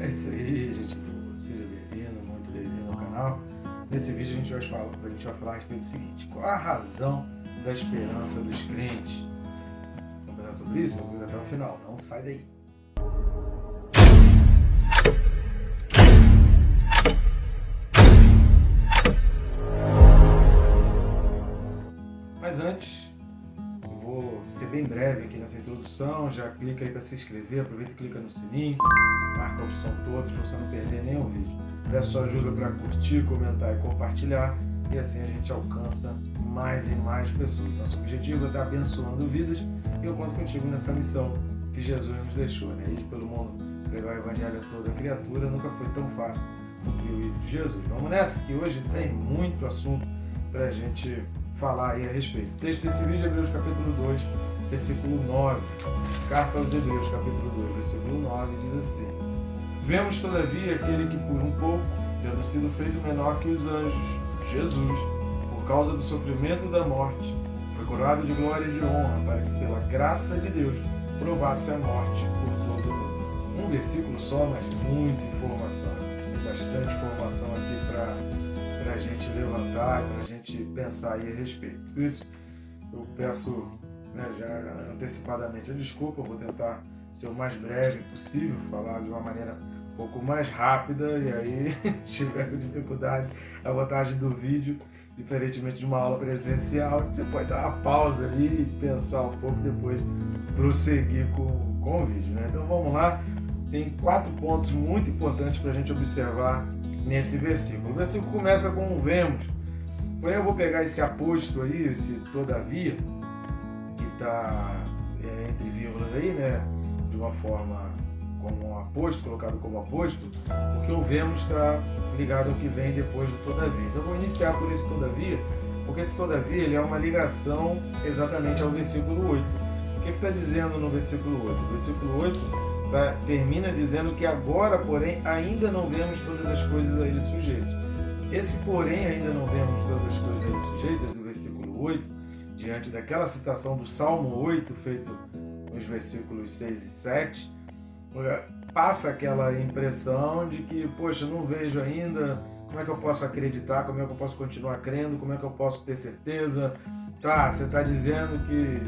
É isso aí, gente. Seja bem-vindo, muito bem-vindo ao canal. Nesse vídeo a gente vai falar a respeito do seguinte: qual a razão da esperança dos crentes? Vamos pensar sobre isso? Vamos ver até o final. Não sai daí. Mas antes, eu vou ser bem breve aqui nessa introdução. Já clica aí para se inscrever, aproveita e clica no sininho, marca a opção todos para você não perder nenhum vídeo. Peço sua ajuda para curtir, comentar e compartilhar, e assim a gente alcança mais e mais pessoas. Nosso objetivo é estar abençoando vidas, e eu conto contigo nessa missão que Jesus nos deixou, né? Ir pelo mundo, pregar o evangelho a toda criatura. Nunca foi tão fácil cumprir o ídolo de Jesus. Vamos nessa, que hoje tem muito assunto para a gente falar aí a respeito. O texto desse vídeo é Hebreus capítulo 2, versículo 9. Carta aos Hebreus capítulo 2, versículo 9, diz assim: Vemos, todavia, aquele que por um pouco, tendo sido feito menor que os anjos, Jesus, por causa do sofrimento da morte, foi coroado de glória e de honra, para que pela graça de Deus provasse a morte por todo o mundo. Um versículo só, mas muita informação. Tem bastante informação aqui para a gente levantar e para a gente pensar aí a respeito. Por isso, eu peço, já antecipadamente a desculpa. Eu vou tentar ser o mais breve possível, falar de uma maneira um pouco mais rápida, e aí, se tiver dificuldade, a vantagem do vídeo, diferentemente de uma aula presencial, você pode dar uma pausa ali e pensar um pouco, depois prosseguir com o vídeo, né? Então vamos lá. Tem 4 pontos muito importantes para a gente observar nesse versículo. O versículo começa com um vemos. Porém, eu vou pegar esse aposto aí, esse todavia, que está entre vírgulas aí, né? De uma forma como um aposto, colocado como aposto, porque o vemos está ligado ao que vem depois do todavia. Então, eu vou iniciar por esse todavia, porque esse todavia ele é uma ligação exatamente ao versículo 8. O que está dizendo no versículo 8? O versículo 8 termina dizendo que agora, porém, ainda não vemos todas as coisas a ele sujeitas. Esse porém ainda não vemos todas as coisas a ele sujeitas, do versículo 8, diante daquela citação do Salmo 8, feito nos versículos 6 e 7, passa aquela impressão de que, poxa, não vejo ainda, como é que eu posso acreditar, como é que eu posso continuar crendo, como é que eu posso ter certeza? Tá, você está dizendo que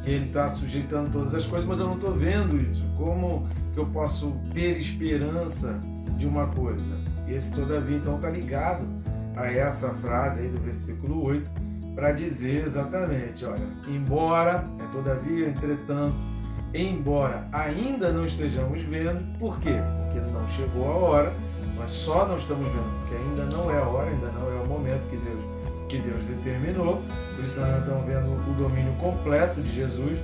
ele está sujeitando todas as coisas, mas eu não estou vendo isso. Como que eu posso ter esperança de uma coisa? E esse todavia, então, está ligado a essa frase aí do versículo 8, para dizer exatamente, olha, embora, todavia, entretanto, embora ainda não estejamos vendo, por quê? Porque não chegou a hora, nós só não estamos vendo, porque ainda não é a hora, ainda não é o momento que Deus determinou, por isso nós não estamos vendo o domínio completo de Jesus,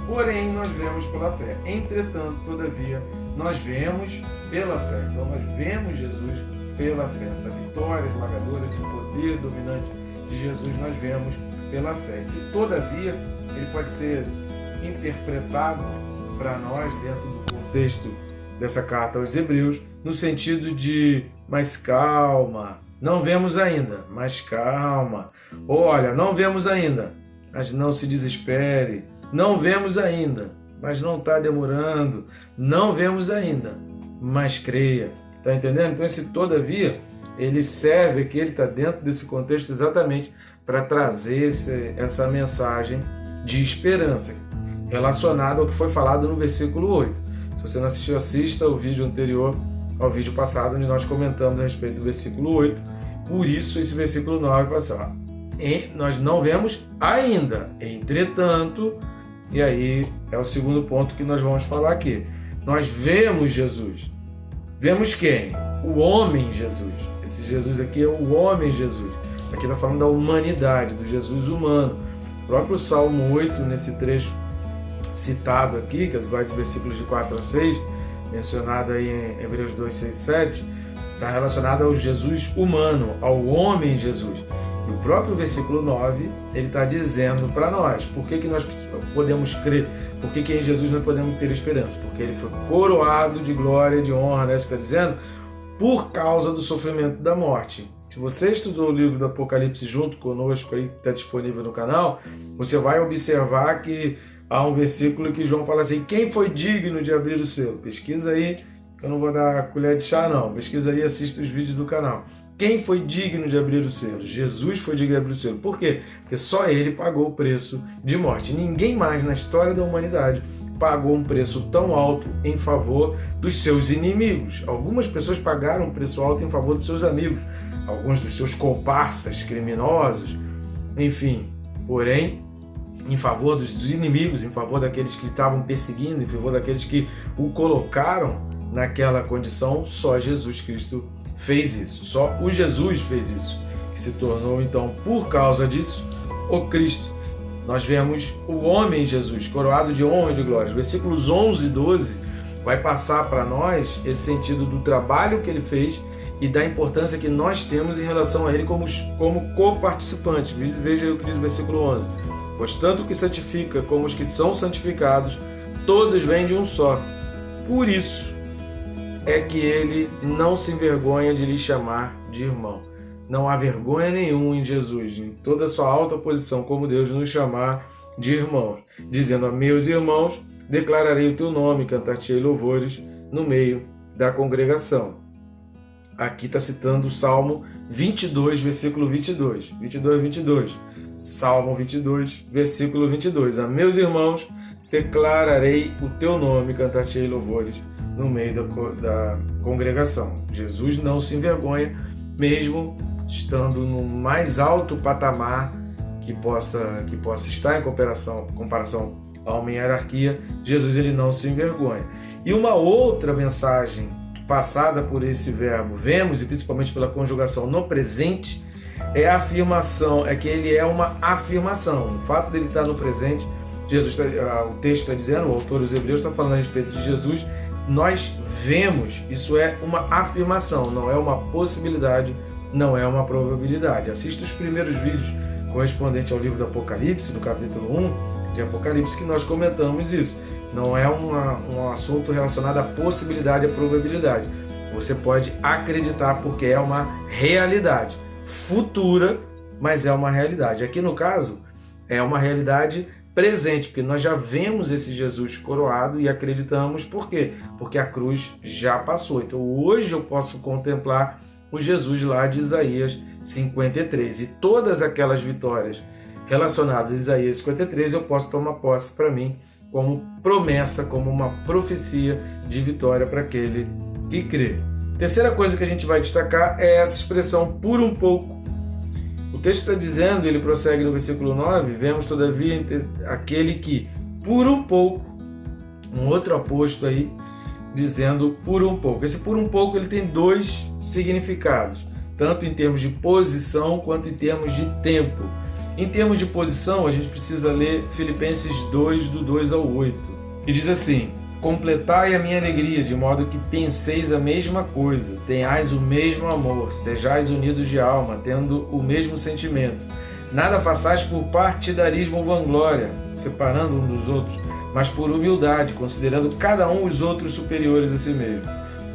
porém nós vemos pela fé. Entretanto, todavia, nós vemos pela fé. Então nós vemos Jesus pela fé. Essa vitória esmagadora, esse poder dominante de Jesus, nós vemos pela fé. Esse todavia, ele pode ser interpretado para nós dentro do contexto dessa carta aos Hebreus, no sentido de, mas calma, não vemos ainda, mas calma. Olha, não vemos ainda, mas não se desespere. Não vemos ainda, mas não está demorando. Não vemos ainda, mas creia. Está entendendo? Então esse todavia, ele serve aqui, ele está dentro desse contexto exatamente para trazer essa mensagem de esperança, relacionada ao que foi falado no versículo 8. Se você não assistiu, assista o vídeo anterior ao vídeo passado, onde nós comentamos a respeito do versículo 8. Por isso, esse versículo 9 fala assim, nós não vemos ainda, entretanto, e aí é o segundo ponto que nós vamos falar aqui. Nós vemos Jesus. Vemos quem? O homem Jesus. Esse Jesus aqui é o homem Jesus. Aqui nós falamos da humanidade, do Jesus humano. O próprio Salmo 8, nesse trecho citado aqui, que vai dos versículos de 4 a 6, mencionado aí em Hebreus 2, 6 e 7, está relacionado ao Jesus humano, ao homem Jesus. E o próprio versículo 9, ele está dizendo para nós, por que nós podemos crer, por que em Jesus nós podemos ter esperança? Porque ele foi coroado de glória e de honra, né? Você está dizendo? Por causa do sofrimento da morte. Se você estudou o livro do Apocalipse junto conosco, aí que está disponível no canal, você vai observar que há um versículo que João fala assim, quem foi digno de abrir o selo? Pesquisa aí Eu não vou dar colher de chá, não. Pesquisa aí e assista os vídeos do canal. Quem foi digno de abrir o selo? Jesus foi digno de abrir o selo. Por quê? Porque só ele pagou o preço de morte. Ninguém mais na história da humanidade pagou um preço tão alto em favor dos seus inimigos. Algumas pessoas pagaram um preço alto em favor dos seus amigos, alguns dos seus comparsas criminosos, enfim. Porém, em favor dos inimigos, em favor daqueles que estavam perseguindo, em favor daqueles que o colocaram naquela condição, só Jesus Cristo fez isso. Só o Jesus fez isso, que se tornou, então, por causa disso, o Cristo. Nós vemos o homem Jesus, coroado de honra e de glória. Versículos 11 e 12 vai passar para nós esse sentido do trabalho que ele fez e da importância que nós temos em relação a ele como co-participantes. Veja o que diz o versículo 11. Pois tanto o que santifica como os que são santificados, todos vêm de um só. Por isso é que ele não se envergonha de lhe chamar de irmão. Não há vergonha nenhuma em Jesus, em toda a sua alta posição como Deus, nos chamar de irmãos, dizendo: a meus irmãos declararei o teu nome, cantar-te-ei louvores no meio da congregação. Aqui está citando o Salmo 22, versículo 22. 22. Salmo 22, versículo 22. A meus irmãos declararei o teu nome, cantar-te-ei louvores no meio da congregação. Jesus não se envergonha, mesmo estando no mais alto patamar que possa estar em comparação a uma hierarquia. Jesus, ele não se envergonha. E uma outra mensagem passada por esse verbo, vemos, e principalmente pela conjugação no presente, é a afirmação, é que ele é uma afirmação. O fato dele estar no presente, o texto está dizendo, o autor dos Hebreus está falando a respeito de Jesus, nós vemos, isso é uma afirmação, não é uma possibilidade, não é uma probabilidade. Assista os primeiros vídeos correspondentes ao livro do Apocalipse, no capítulo 1 de Apocalipse, que nós comentamos isso. Não é um assunto relacionado à possibilidade e à probabilidade. Você pode acreditar porque é uma realidade futura, mas é uma realidade. Aqui no caso, é uma realidade presente, porque nós já vemos esse Jesus coroado e acreditamos. Por quê? Porque a cruz já passou. Então hoje eu posso contemplar o Jesus lá de Isaías 53. E todas aquelas vitórias relacionadas a Isaías 53 eu posso tomar posse para mim como promessa, como uma profecia de vitória para aquele que crê. Terceira coisa que a gente vai destacar é essa expressão por um pouco. O texto está dizendo, ele prossegue no versículo 9, vemos todavia aquele que por um pouco, um outro aposto aí, dizendo por um pouco. Esse por um pouco ele tem dois significados, tanto em termos de posição quanto em termos de tempo. Em termos de posição, a gente precisa ler Filipenses 2, do 2 ao 8, que diz assim: completai a minha alegria, de modo que penseis a mesma coisa, tenhais o mesmo amor, sejais unidos de alma, tendo o mesmo sentimento. Nada façais por partidarismo ou vanglória, separando um dos outros, mas por humildade, considerando cada um os outros superiores a si mesmo.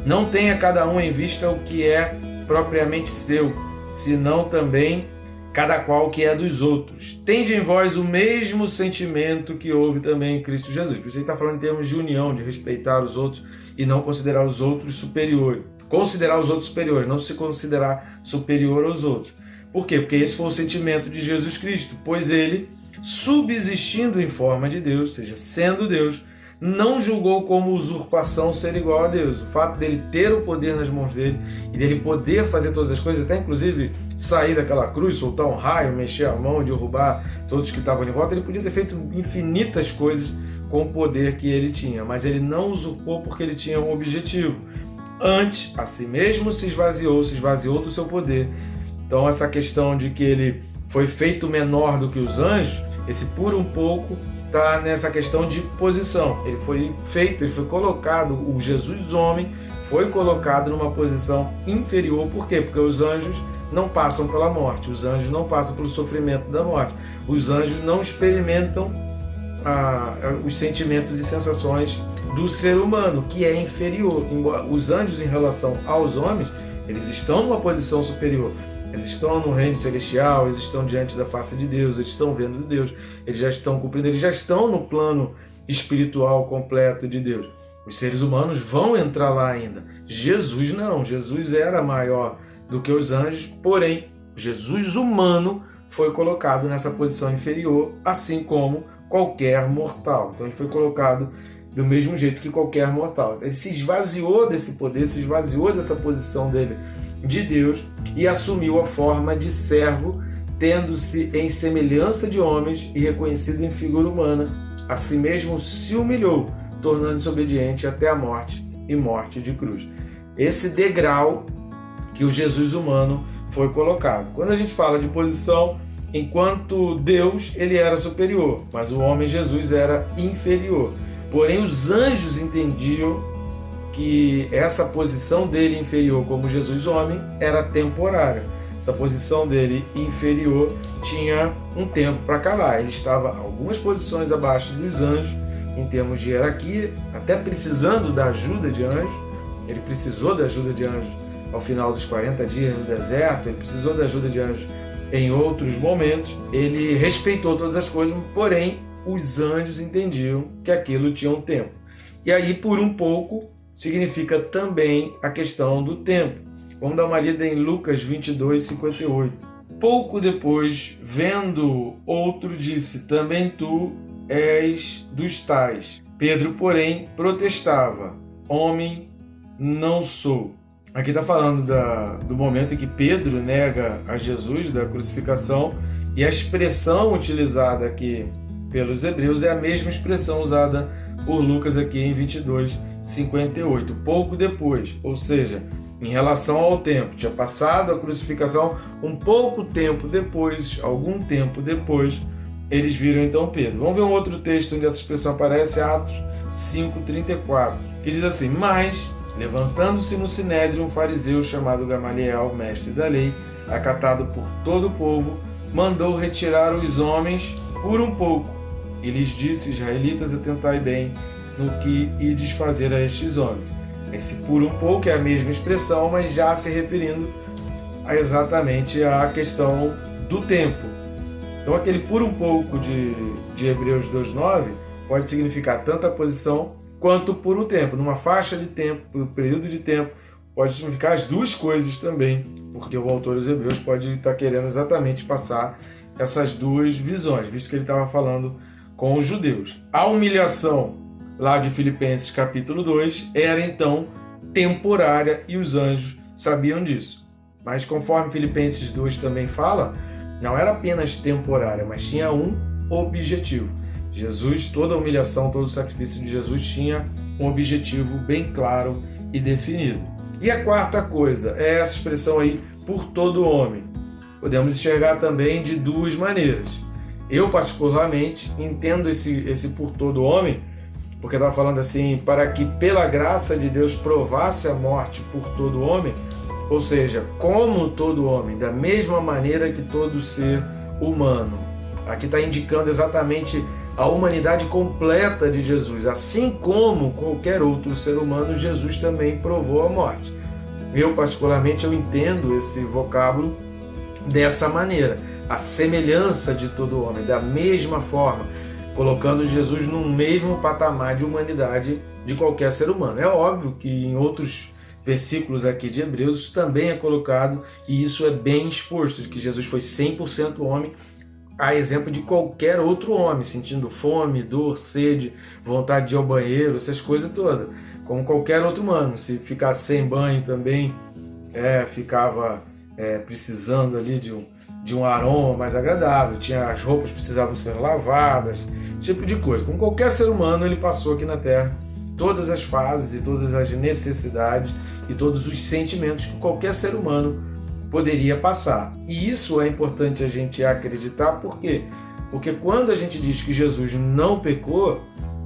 Não tenha cada um em vista o que é propriamente seu, senão também cada qual que é dos outros. Tende em vós o mesmo sentimento que houve também em Cristo Jesus. Por isso ele está falando em termos de união, de respeitar os outros e não considerar os outros superiores. Considerar os outros superiores, não se considerar superior aos outros. Por quê? Porque esse foi o sentimento de Jesus Cristo, pois ele, subsistindo em forma de Deus, ou seja, sendo Deus, não julgou como usurpação ser igual a Deus. O fato dele ter o poder nas mãos dele e dele poder fazer todas as coisas, até inclusive sair daquela cruz, soltar um raio, mexer a mão, derrubar todos que estavam em volta, ele podia ter feito infinitas coisas com o poder que ele tinha, mas ele não usurpou porque ele tinha um objetivo. Antes, a si mesmo se esvaziou do seu poder. Então essa questão de que ele foi feito menor do que os anjos, esse por um pouco está nessa questão de posição. Ele foi colocado, o Jesus homem foi colocado numa posição inferior. Por quê? Porque os anjos não passam pela morte, os anjos não passam pelo sofrimento da morte, os anjos não experimentam os sentimentos e sensações do ser humano, que é inferior. Os anjos, em relação aos homens, eles estão numa posição superior. Eles estão no reino celestial, eles estão diante da face de Deus, eles estão vendo Deus, eles já estão cumprindo, eles já estão no plano espiritual completo de Deus. Os seres humanos vão entrar lá ainda. Jesus não. Jesus era maior do que os anjos, porém, Jesus humano foi colocado nessa posição inferior, assim como qualquer mortal. Então ele foi colocado do mesmo jeito que qualquer mortal. Ele se esvaziou desse poder, se esvaziou dessa posição dele de Deus e assumiu a forma de servo, tendo-se em semelhança de homens e reconhecido em figura humana. A si mesmo se humilhou, tornando-se obediente até a morte e morte de cruz. Esse degrau que o Jesus humano foi colocado. Quando a gente fala de posição, enquanto Deus, ele era superior, mas o homem Jesus era inferior. Porém, os anjos entendiam que essa posição dele inferior como Jesus homem era temporária. Essa posição dele inferior tinha um tempo para acabar. Ele estava algumas posições abaixo dos anjos, em termos de hierarquia, até precisando da ajuda de anjos. Ele precisou da ajuda de anjos ao final dos 40 dias no deserto, ele precisou da ajuda de anjos em outros momentos. Ele respeitou todas as coisas, porém, os anjos entendiam que aquilo tinha um tempo. E aí, por um pouco, significa também a questão do tempo. Vamos dar uma lida em Lucas 22, 58. Pouco depois, vendo outro, disse: também tu és dos tais. Pedro, porém, protestava: homem, não sou. Aqui está falando do momento em que Pedro nega a Jesus, da crucificação, e a expressão utilizada aqui pelos hebreus é a mesma expressão usada por Lucas aqui em 22, 58. Pouco depois, ou seja, em relação ao tempo, tinha passado a crucificação, um pouco tempo depois, algum tempo depois, eles viram então Pedro. Vamos ver um outro texto onde essa expressão aparece, Atos 5:34, que diz assim: mas, levantando-se no sinédrio um fariseu chamado Gamaliel, mestre da lei, acatado por todo o povo, mandou retirar os homens por um pouco, e lhes disse: israelitas, atentai bem no que ides fazer a estes homens. Esse por um pouco é a mesma expressão, mas já se referindo exatamente à questão do tempo. Então aquele por um pouco de Hebreus 2:9 pode significar tanto a posição quanto por um tempo. Numa faixa de tempo, por um período de tempo, pode significar as duas coisas também, porque o autor dos Hebreus pode estar querendo exatamente passar essas duas visões, visto que ele estava falando com os judeus. A humilhação lá de Filipenses capítulo 2 era então temporária e os anjos sabiam disso. Mas conforme Filipenses 2 também fala, não era apenas temporária, mas tinha um objetivo. Jesus, toda a humilhação, todo o sacrifício de Jesus tinha um objetivo bem claro e definido. E a quarta coisa é essa expressão aí, por todo homem. Podemos enxergar também de duas maneiras. Eu, particularmente, entendo esse por todo homem, porque estava falando assim, para que pela graça de Deus provasse a morte por todo homem, ou seja, como todo homem, da mesma maneira que todo ser humano. Aqui está indicando exatamente a humanidade completa de Jesus. Assim como qualquer outro ser humano, Jesus também provou a morte. Eu, particularmente, eu entendo esse vocábulo dessa maneira. A semelhança de todo homem, da mesma forma, colocando Jesus no mesmo patamar de humanidade de qualquer ser humano. É óbvio que em outros versículos aqui de Hebreus também é colocado, e isso é bem exposto, de que Jesus foi 100% homem, a exemplo de qualquer outro homem, sentindo fome, dor, sede, vontade de ir ao banheiro, essas coisas todas, como qualquer outro humano. Se ficasse sem banho também, ficava precisando ali de um aroma mais agradável, as roupas precisavam ser lavadas, esse tipo de coisa. Como qualquer ser humano, ele passou aqui na Terra todas as fases e todas as necessidades e todos os sentimentos que qualquer ser humano poderia passar. E isso é importante a gente acreditar, por quê? Porque quando a gente diz que Jesus não pecou,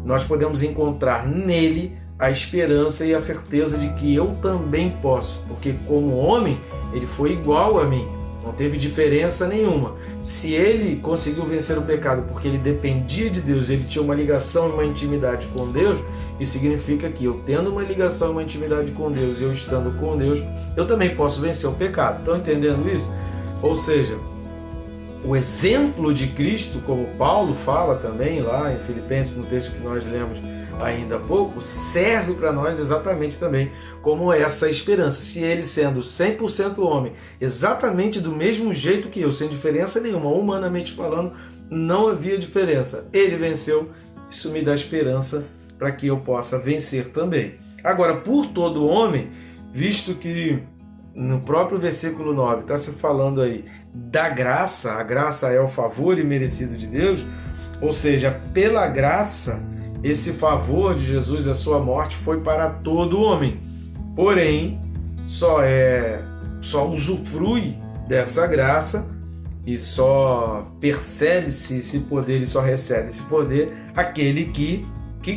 nós podemos encontrar nele a esperança e a certeza de que eu também posso, porque como homem, ele foi igual a mim, não teve diferença nenhuma. Se ele conseguiu vencer o pecado porque ele dependia de Deus, ele tinha uma ligação e uma intimidade com Deus, isso significa que eu tendo uma ligação e uma intimidade com Deus, eu estando com Deus, eu também posso vencer o pecado. Estão entendendo isso? Ou seja, o exemplo de Cristo, como Paulo fala também lá em Filipenses, no texto que nós lemos ainda há pouco, serve para nós exatamente também como essa esperança. Se ele, sendo 100% homem, exatamente do mesmo jeito que eu, sem diferença nenhuma, humanamente falando, não havia diferença, ele venceu, isso me dá esperança para que eu possa vencer também. Agora, por todo homem, visto que no próprio versículo 9 está se falando aí da graça, a graça é o favor imerecido de Deus, ou seja, pela graça, esse favor de Jesus, a sua morte, foi para todo homem. Porém, só usufrui dessa graça e só percebe-se esse poder e só recebe esse poder aquele que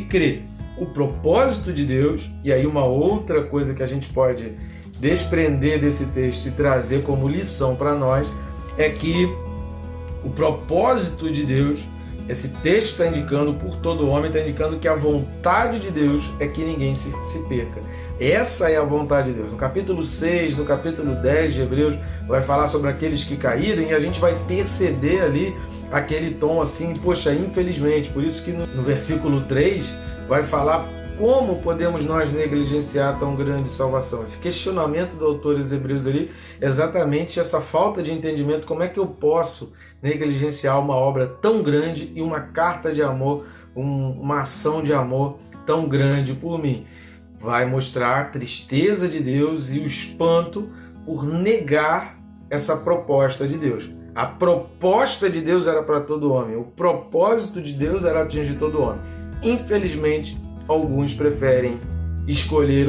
crê. O propósito de Deus, e aí uma outra coisa que a gente pode desprender desse texto e trazer como lição para nós, é que o propósito de Deus, esse texto está indicando, por todo homem, está indicando que a vontade de Deus é que ninguém se perca. Essa é a vontade de Deus. No capítulo 6, no capítulo 10 de Hebreus, vai falar sobre aqueles que caíram e a gente vai perceber ali aquele tom assim, poxa, infelizmente. Por isso que no versículo 3 vai falar como podemos nós negligenciar tão grande salvação. Esse questionamento do autor dos Hebreus ali, exatamente essa falta de entendimento, como é que eu posso negligenciar uma obra tão grande e uma carta de amor, uma ação de amor tão grande por mim. Vai mostrar a tristeza de Deus e o espanto por negar essa proposta de Deus. A proposta de Deus era para todo homem, o propósito de Deus era atingir todo homem. Infelizmente, alguns preferem escolher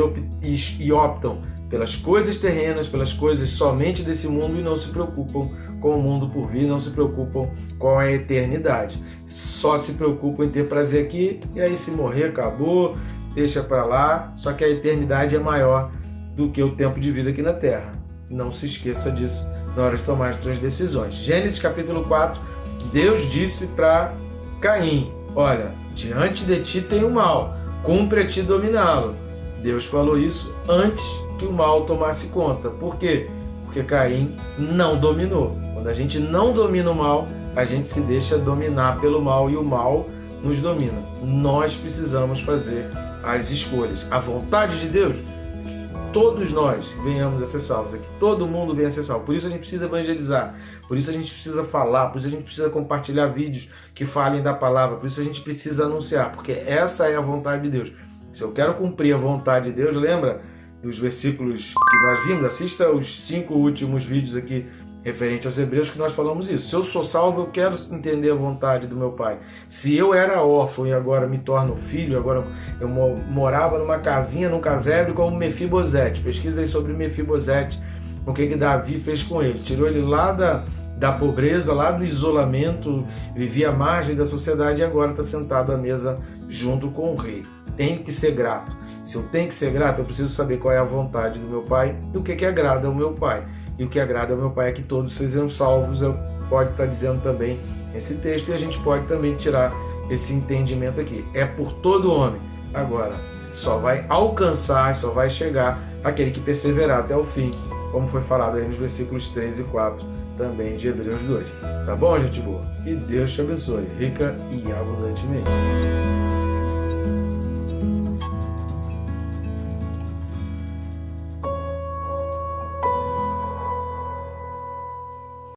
e optam pelas coisas terrenas, pelas coisas somente desse mundo e não se preocupam com o mundo por vir, não se preocupam com a eternidade. Só se preocupam em ter prazer aqui e aí se morrer, acabou, deixa para lá. Só que a eternidade é maior do que o tempo de vida aqui na Terra. Não se esqueça disso na hora de tomar as suas decisões. Gênesis capítulo 4, Deus disse para Caim, olha, diante de ti tem o mal, cumpre a ti dominá-lo. Deus falou isso antes que o mal tomasse conta. Por quê? Porque Caim não dominou. Quando a gente não domina o mal, a gente se deixa dominar pelo mal e o mal nos domina. Nós precisamos fazer as escolhas. A vontade de Deus, todos nós venhamos a ser salvos, que todo mundo venha a ser salvo. Por isso a gente precisa evangelizar, por isso a gente precisa falar, por isso a gente precisa compartilhar vídeos que falem da palavra, por isso a gente precisa anunciar, porque essa é a vontade de Deus. Se eu quero cumprir a vontade de Deus, lembra dos versículos que nós vimos? Assista os 5 últimos vídeos aqui referente aos Hebreus que nós falamos isso. Se eu sou salvo, eu quero entender a vontade do meu Pai. Se eu era órfão e agora me torno filho, agora eu morava numa casinha, num casebre como Mefibosete. Pesquisa aí sobre Mefibosete, o que Davi fez com ele. Tirou ele lá da pobreza, lá do isolamento, vivia à margem da sociedade e agora está sentado à mesa junto com o rei. Tenho que ser grato. Se eu tenho que ser grato, eu preciso saber qual é a vontade do meu Pai e o que agrada ao meu Pai. E o que agrada ao meu Pai é que todos sejam salvos, pode estar dizendo também esse texto, e a gente pode também tirar esse entendimento aqui. É por todo homem. Agora, só vai alcançar, só vai chegar aquele que perseverar até o fim, como foi falado aí nos versículos 3 e 4 também de Hebreus 2. Tá bom, gente boa? Que Deus te abençoe, rica e abundantemente.